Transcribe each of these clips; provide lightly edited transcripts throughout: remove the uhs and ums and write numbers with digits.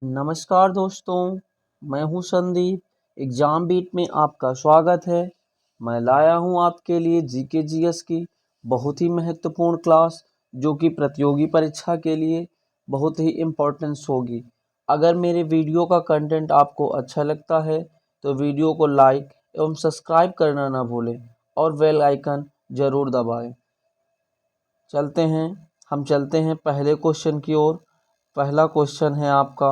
नमस्कार दोस्तों, मैं हूं संदीप। एग्ज़ाम बीट में आपका स्वागत है। मैं लाया हूं आपके लिए जीके जीएस की बहुत ही महत्वपूर्ण क्लास, जो कि प्रतियोगी परीक्षा के लिए बहुत ही इम्पोर्टेंस होगी। अगर मेरे वीडियो का कंटेंट आपको अच्छा लगता है तो वीडियो को लाइक एवं सब्सक्राइब करना ना भूलें और बेल आइकन ज़रूर दबाएं। हम चलते हैं पहले क्वेश्चन की ओर। पहला क्वेश्चन है आपका,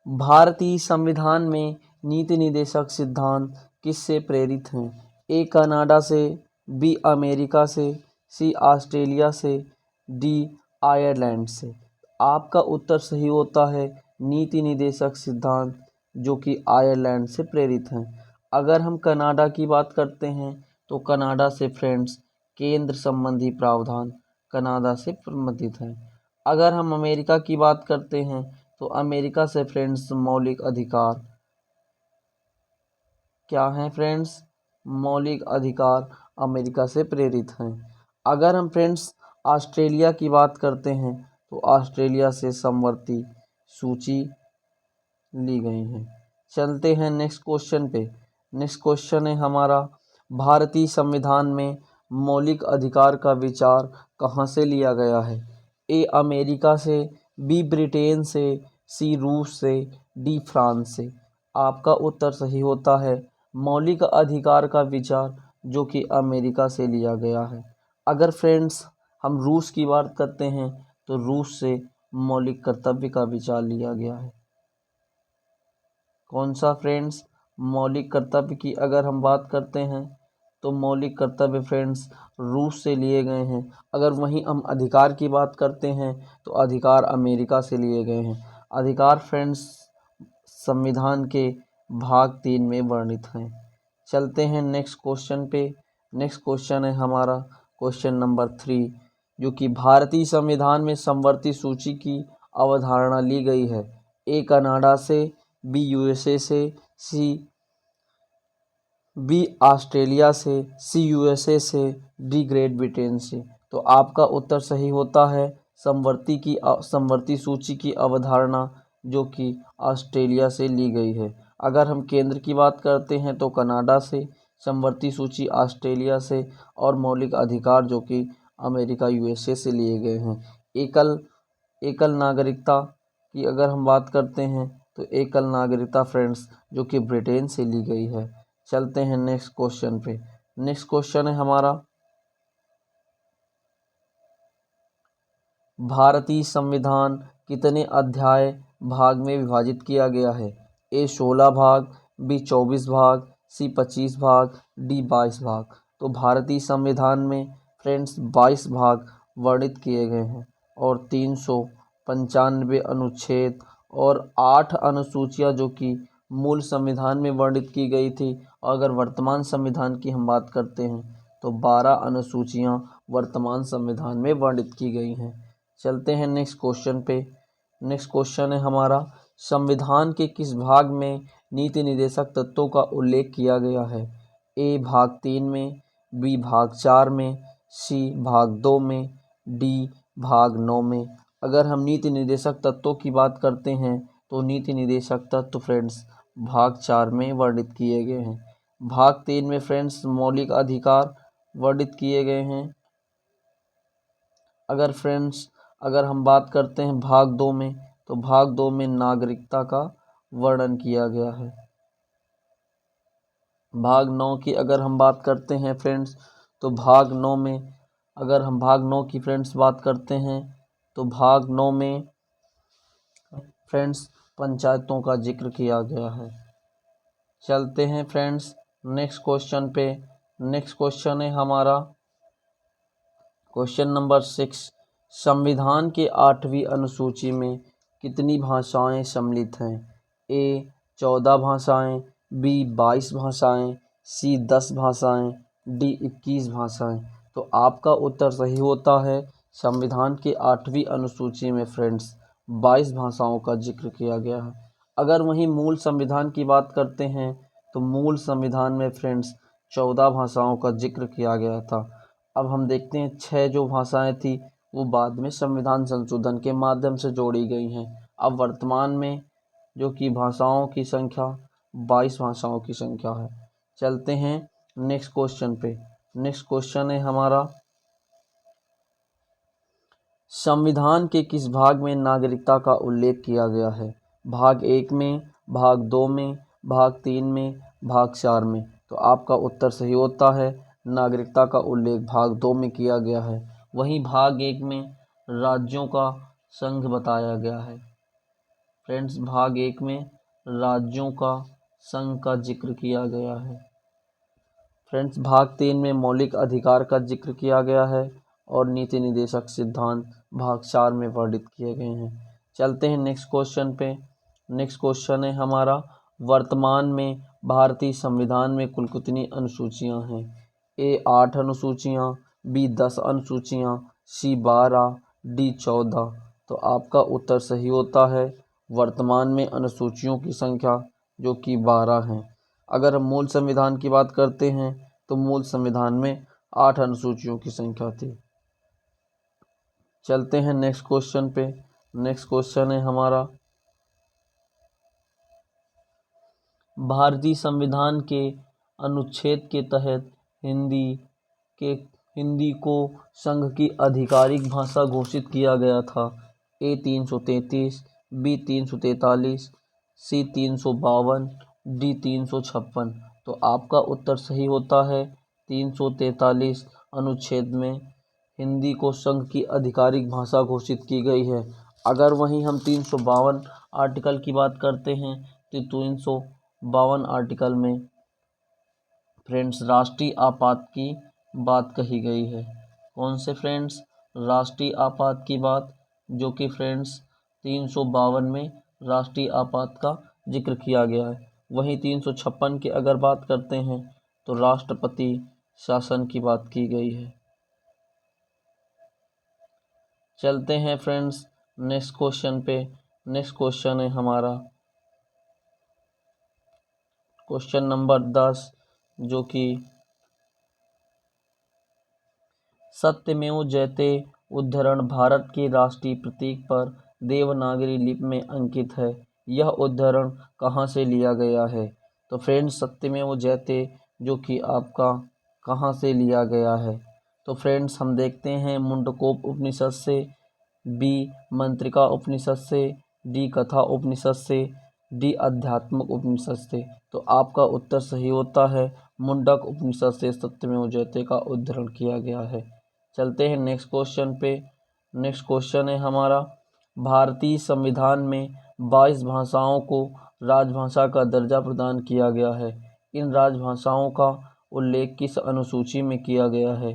भारतीय संविधान में नीति निर्देशक सिद्धांत किससे प्रेरित हैं? ए कनाडा से, बी अमेरिका से, सी ऑस्ट्रेलिया से, डी आयरलैंड से। आपका उत्तर सही होता है नीति निर्देशक सिद्धांत, जो कि आयरलैंड से प्रेरित हैं। अगर हम कनाडा की बात करते हैं तो कनाडा से फ्रेंड्स केंद्र संबंधी प्रावधान कनाडा से संबंधित हैं। अगर हम अमेरिका की बात करते हैं तो अमेरिका से फ्रेंड्स मौलिक अधिकार क्या हैं फ्रेंड्स? मौलिक अधिकार अमेरिका से प्रेरित हैं। अगर हम फ्रेंड्स ऑस्ट्रेलिया की बात करते हैं तो ऑस्ट्रेलिया से समवर्ती सूची ली गई हैं। चलते हैं नेक्स्ट क्वेश्चन पे। नेक्स्ट क्वेश्चन है हमारा, भारतीय संविधान में मौलिक अधिकार का विचार कहाँ से लिया गया है? ए अमेरिका से, बी ब्रिटेन से, सी रूस से, डी फ्रांस से। आपका उत्तर सही होता है मौलिक अधिकार का विचार, जो कि अमेरिका से लिया गया है। अगर फ्रेंड्स हम रूस की बात करते हैं तो रूस से मौलिक कर्तव्य का विचार लिया गया है। कौन सा फ्रेंड्स? मौलिक कर्तव्य की अगर हम बात करते हैं तो मौलिक कर्तव्य फ्रेंड्स रूस से लिए गए हैं। अगर वहीं हम अधिकार की बात करते हैं तो अधिकार अमेरिका से लिए गए हैं। अधिकार फ्रेंड्स संविधान के भाग 3 में वर्णित हैं। चलते हैं नेक्स्ट क्वेश्चन पे। नेक्स्ट क्वेश्चन है हमारा क्वेश्चन नंबर 3, जो कि भारतीय संविधान में समवर्ती सूची की अवधारणा ली गई है। ए कनाडा से, बी यूएसए से, बी ऑस्ट्रेलिया से, सी यूएसए से, डी ग्रेट ब्रिटेन से। तो आपका उत्तर सही होता है समवर्ती सूची की अवधारणा, जो कि ऑस्ट्रेलिया से ली गई है। अगर हम केंद्र की बात करते हैं तो कनाडा से, समवर्ती सूची ऑस्ट्रेलिया से और मौलिक अधिकार जो कि अमेरिका यूएसए से लिए गए हैं। एकल एकल नागरिकता की अगर हम बात करते हैं तो एकल नागरिकता फ्रेंड्स जो कि ब्रिटेन से ली गई है। चलते हैं नेक्स्ट क्वेश्चन पे। नेक्स्ट क्वेश्चन है हमारा, भारतीय संविधान कितने अध्याय भाग में विभाजित किया गया है? ए 16 भाग, बी 24 भाग, सी 25 भाग, डी 22 भाग। तो भारतीय संविधान में फ्रेंड्स 22 भाग वर्णित किए गए हैं और 395 अनुच्छेद और 8 अनुसूचियां जो कि मूल संविधान में वर्णित की गई थी। और अगर वर्तमान संविधान की हम बात करते हैं तो 12 अनुसूचियां वर्तमान संविधान में वर्णित की गई हैं। चलते हैं नेक्स्ट क्वेश्चन पे। नेक्स्ट क्वेश्चन है हमारा, संविधान के किस भाग में नीति निर्देशक तत्वों का उल्लेख किया गया है? ए भाग 3 में, बी भाग 4 में, सी भाग 2 में, डी भाग 9 में। अगर हम नीति निर्देशक तत्वों की बात करते हैं तो नीति निर्देशक तत्व फ्रेंड्स भाग 4 में वर्णित किए गए हैं। भाग 3 में फ्रेंड्स मौलिक अधिकार वर्णित किए गए हैं। अगर हम बात करते हैं भाग 2 में तो भाग 2 में नागरिकता का वर्णन किया गया है। भाग 9 की अगर हम बात करते हैं फ्रेंड्स तो भाग 9 में अगर हम भाग 9 की फ्रेंड्स बात करते हैं तो भाग 9 में फ्रेंड्स पंचायतों का जिक्र किया गया है। चलते हैं फ्रेंड्स नेक्स्ट क्वेश्चन पे। नेक्स्ट क्वेश्चन है हमारा क्वेश्चन नंबर 6, संविधान के 8वीं अनुसूची में कितनी भाषाएं सम्मिलित हैं? ए 14 भाषाएं, बी 22 भाषाएं, सी 10 भाषाएं, डी 21 भाषाएं। तो आपका उत्तर सही होता है संविधान के 8वीं अनुसूची में फ्रेंड्स 22 भाषाओं का जिक्र किया गया है। अगर वहीं मूल संविधान की बात करते हैं तो मूल संविधान में फ्रेंड्स 14 भाषाओं का जिक्र किया गया था। अब हम देखते हैं 6 जो भाषाएं थी वो बाद में संविधान संशोधन के माध्यम से जोड़ी गई हैं। अब वर्तमान में जो कि भाषाओं की संख्या 22 भाषाओं की संख्या है। चलते हैं नेक्स्ट क्वेश्चन पे। नेक्स्ट क्वेश्चन है हमारा, संविधान के किस भाग में नागरिकता का उल्लेख किया गया है? भाग 1 में, भाग 2 में, भाग 3 में, भाग 4 में। तो आपका उत्तर सही होता है, नागरिकता का उल्लेख भाग 2 में किया गया है। वहीं भाग 1 में राज्यों का संघ बताया गया है। फ्रेंड्स, भाग 1 में राज्यों का संघ का जिक्र किया गया है। फ्रेंड्स, भाग 3 में मौलिक अधिकार का जिक्र किया गया है और नीति निर्देशक सिद्धांत भाग 4 में वर्णित किए गए हैं। चलते हैं नेक्स्ट क्वेश्चन पे। नेक्स्ट क्वेश्चन है हमारा, वर्तमान में भारतीय संविधान में कुल कितनी अनुसूचियां हैं? ए 8 अनुसूचियां, बी 10 अनुसूचियां, सी 12, डी 14। तो आपका उत्तर सही होता है, वर्तमान में अनुसूचियों की संख्या जो कि 12 हैं। अगर हम मूल संविधान की बात करते हैं तो मूल संविधान में 8 अनुसूचियों की संख्या थी। चलते हैं नेक्स्ट क्वेश्चन पे। नेक्स्ट क्वेश्चन है हमारा, भारतीय संविधान के अनुच्छेद के तहत हिंदी को संघ की आधिकारिक भाषा घोषित किया गया था। ए 333, बी 343, सी 352, डी 356। तो आपका उत्तर सही होता है, 343 अनुच्छेद में हिंदी को संघ की आधिकारिक भाषा घोषित की गई है। अगर वहीं हम 352 आर्टिकल की बात करते हैं तो 352 आर्टिकल में फ्रेंड्स राष्ट्रीय आपात की बात कही गई है। कौन से फ्रेंड्स? राष्ट्रीय आपात की बात, जो कि फ्रेंड्स 352 में राष्ट्रीय आपात का जिक्र किया गया है। वहीं 356 की अगर बात करते हैं तो राष्ट्रपति शासन की बात की गई है। चलते हैं फ्रेंड्स नेक्स्ट क्वेश्चन पे। नेक्स्ट क्वेश्चन है हमारा क्वेश्चन नंबर 10, जो कि सत्यमेव जयते उद्धरण भारत के राष्ट्रीय प्रतीक पर देवनागरी लिपि में अंकित है। यह उद्धरण कहाँ से लिया गया है? तो फ्रेंड्स, सत्यमेव जयते जो कि आपका कहाँ से लिया गया है? तो फ्रेंड्स, हम देखते हैं मुंडकोप उपनिषद से, बी मंत्रिका उपनिषद से, डी कथा उपनिषद से, डी अध्यात्मक उपनिषद से। तो आपका उत्तर सही होता है, मुंडक उपनिषद से सत्यमेव जयते का उद्धरण किया गया है। चलते हैं नेक्स्ट क्वेश्चन पे। नेक्स्ट क्वेश्चन है हमारा, भारतीय संविधान में 22 भाषाओं को राजभाषा का दर्जा प्रदान किया गया है। इन राजभाषाओं का उल्लेख किस अनुसूची में किया गया है?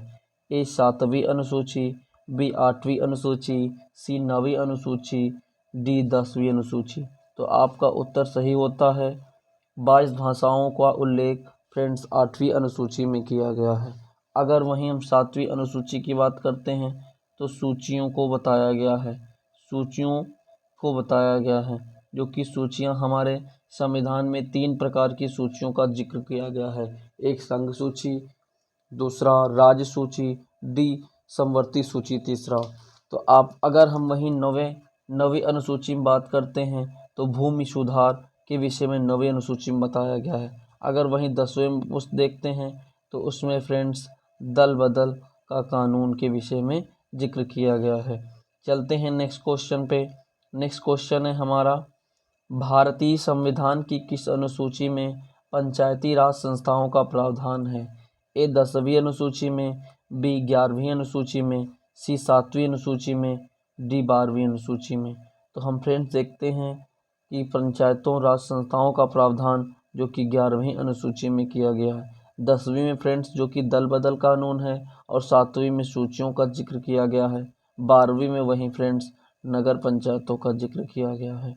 ए 7वीं अनुसूची, बी 8वीं अनुसूची, सी 9वीं अनुसूची, डी 10वीं अनुसूची। तो आपका उत्तर सही होता है, 22 भाषाओं का उल्लेख फ्रेंड्स 8वीं अनुसूची में किया गया है। अगर वहीं हम 7वीं अनुसूची की बात करते हैं तो सूचियों को बताया गया है। सूचियों को बताया गया है, जो कि सूचियां हमारे संविधान में 3 प्रकार की सूचियों का जिक्र किया गया है। एक संघ सूची, दूसरा राज्य सूची, डी समवर्ती सूची तीसरा। तो आप अगर हम वहीं 9वीं अनुसूची में बात करते हैं तो भूमि सुधार के विषय में 9वीं अनुसूची में बताया गया है। अगर वहीं 10वें में उस देखते हैं तो उसमें फ्रेंड्स दल बदल का कानून के विषय में जिक्र किया गया है। चलते हैं नेक्स्ट क्वेश्चन पे। नेक्स्ट क्वेश्चन है हमारा, भारतीय संविधान की किस अनुसूची में पंचायती राज संस्थाओं का प्रावधान है? ए 10वीं अनुसूची में, बी 11वीं अनुसूची में, सी 7वीं अनुसूची में, डी 12वीं अनुसूची में। तो हम फ्रेंड्स देखते हैं कि पंचायतों राज संस्थाओं का प्रावधान जो कि 11वीं अनुसूची में किया गया है। 10वीं में फ्रेंड्स जो कि दल बदल कानून है और 7वीं में सूचियों का जिक्र किया गया है। 12वीं में वहीं फ्रेंड्स नगर पंचायतों का जिक्र किया गया है।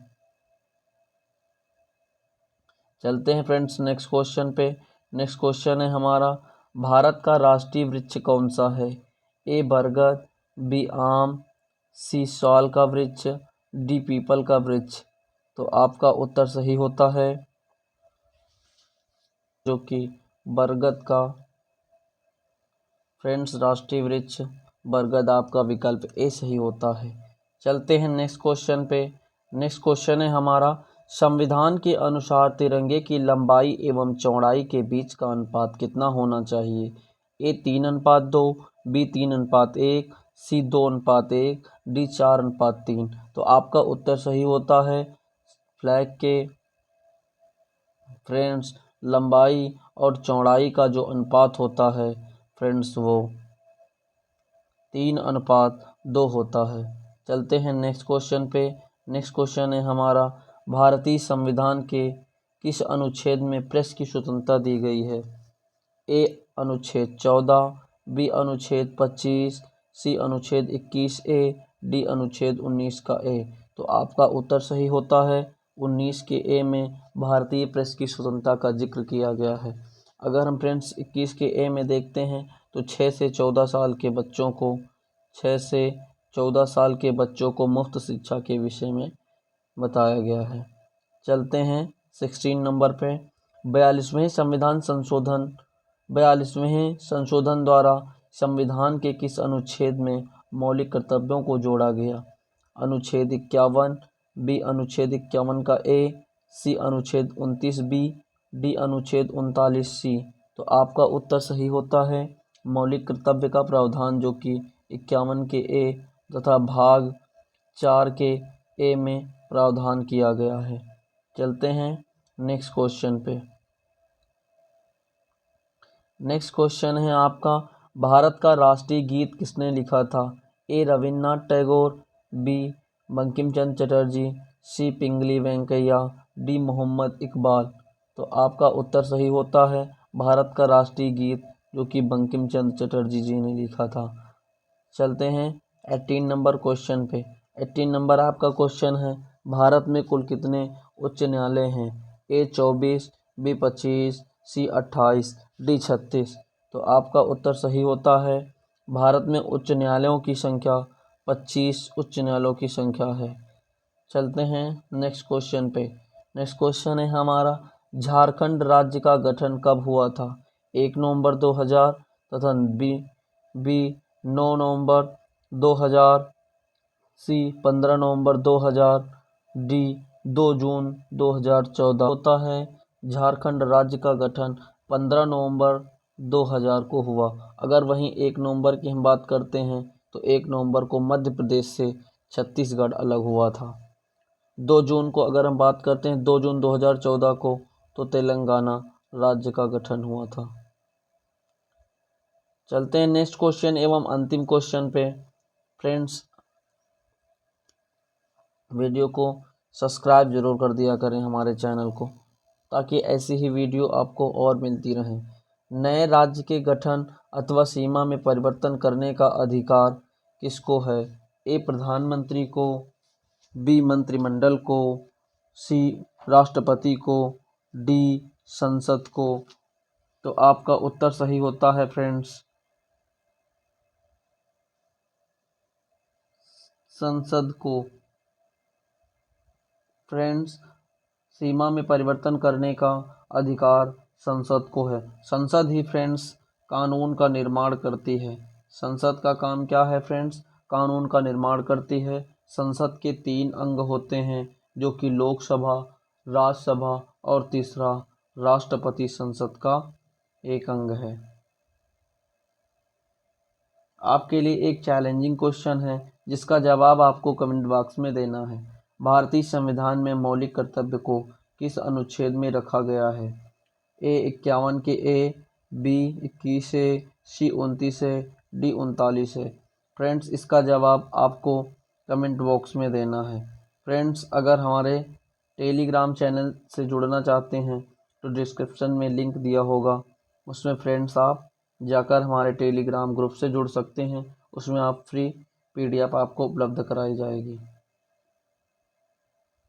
चलते हैं फ्रेंड्स नेक्स्ट क्वेश्चन पे। नेक्स्ट क्वेश्चन है हमारा, भारत का राष्ट्रीय वृक्ष कौन सा है? ए बरगद, बी आम, सी साल का वृक्ष, डी पीपल का वृक्ष। तो आपका उत्तर सही होता है, जो कि बरगद का फ्रेंड्स राष्ट्रीय वृक्ष बरगद आपका विकल्प ए सही होता है। चलते हैं नेक्स्ट क्वेश्चन पे। नेक्स्ट क्वेश्चन है हमारा, संविधान के अनुसार तिरंगे की लंबाई एवं चौड़ाई के बीच का अनुपात कितना होना चाहिए? ए 3:2, बी 3:1, सी 2:1, डी 4:3। तो आपका उत्तर सही होता है। फ्लैग के फ्रेंड्स लंबाई और चौड़ाई का जो अनुपात होता है फ्रेंड्स वो 3:2 होता है। चलते हैं नेक्स्ट क्वेश्चन पे। नेक्स्ट क्वेश्चन है हमारा, भारतीय संविधान के किस अनुच्छेद में प्रेस की स्वतंत्रता दी गई है? ए अनुच्छेद 14, बी अनुच्छेद 25, सी अनुच्छेद 21A, डी अनुच्छेद 19 का ए। तो आपका उत्तर सही होता है। 19 के ए में भारतीय प्रेस की स्वतंत्रता का जिक्र किया गया है। अगर हम फ्रेंड्स 21 के ए में देखते हैं तो 6 से 14 साल के बच्चों को मुफ्त शिक्षा के विषय में बताया गया है। चलते हैं 16 नंबर पे। 42वें संशोधन द्वारा संविधान के किस अनुच्छेद में मौलिक कर्तव्यों को जोड़ा गया? अनुच्छेद 51, बी अनुच्छेद 51 का ए, सी अनुच्छेद 29 बी, डी अनुच्छेद 39 सी। तो आपका उत्तर सही होता है। मौलिक कर्तव्य का प्रावधान जो कि 51 के ए तथा भाग 4 के ए में प्रावधान किया गया है। चलते हैं नेक्स्ट क्वेश्चन पे। नेक्स्ट क्वेश्चन है आपका, भारत का राष्ट्रीय गीत किसने लिखा था? ए रविन्द्रनाथ टैगोर, बी बंकिम चंद्र चटर्जी, सी पिंगली वेंकैया, डी मोहम्मद इकबाल। तो आपका उत्तर सही होता है। भारत का राष्ट्रीय गीत जो कि बंकिम चंद्र चटर्जी जी ने लिखा था। चलते हैं 18 नंबर क्वेश्चन पे। 18 नंबर आपका क्वेश्चन है, भारत में कुल कितने उच्च न्यायालय हैं? ए 24, बी 25, सी 28, डी 36। तो आपका उत्तर सही होता है। भारत में उच्च न्यायालयों की संख्या 25 उच्च न्यायालयों की संख्या है। चलते हैं नेक्स्ट क्वेश्चन पे। नेक्स्ट क्वेश्चन है हमारा, झारखंड राज्य का गठन कब हुआ था? 1 नवंबर 2000 तथा बी 9 नवंबर 2000, सी 15 नवंबर 2000, डी 2 जून 2014 होता है। झारखंड राज्य का गठन 15 नवंबर 2000 को हुआ। अगर वहीं 1 नवंबर की हम बात करते हैं तो 1 नवंबर को मध्य प्रदेश से छत्तीसगढ़ अलग हुआ था। 2 जून को अगर हम बात करते हैं 2 जून 2014 को, तो तेलंगाना राज्य का गठन हुआ था। चलते हैं नेक्स्ट क्वेश्चन एवं अंतिम क्वेश्चन पे। फ्रेंड्स वीडियो को सब्सक्राइब जरूर कर दिया करें हमारे चैनल को, ताकि ऐसी ही वीडियो आपको और मिलती रहें। नए राज्य के गठन अथवा सीमा में परिवर्तन करने का अधिकार किसको है? ए प्रधानमंत्री को, बी मंत्रिमंडल को, सी राष्ट्रपति को, डी संसद को। तो आपका उत्तर सही होता है फ्रेंड्स, संसद को। फ्रेंड्स सीमा में परिवर्तन करने का अधिकार संसद को है। संसद ही फ्रेंड्स कानून का निर्माण करती है। संसद का काम क्या है फ्रेंड्स? कानून का निर्माण करती है। संसद के 3 अंग होते हैं जो कि लोकसभा, राज्यसभा और तीसरा राष्ट्रपति संसद का एक अंग है। आपके लिए एक चैलेंजिंग क्वेश्चन है जिसका जवाब आपको कमेंट बॉक्स में देना है। भारतीय संविधान में मौलिक कर्तव्य को किस अनुच्छेद में रखा गया है? ए 51 के ए, बी 21 ए, सी 29 ए, डी 39 है। फ्रेंड्स इसका जवाब आपको कमेंट बॉक्स में देना है। फ्रेंड्स अगर हमारे टेलीग्राम चैनल से जुड़ना चाहते हैं तो डिस्क्रिप्शन में लिंक दिया होगा, उसमें फ्रेंड्स आप जाकर हमारे टेलीग्राम ग्रुप से जुड़ सकते हैं। उसमें आप फ्री PDF आपको उपलब्ध कराई जाएगी।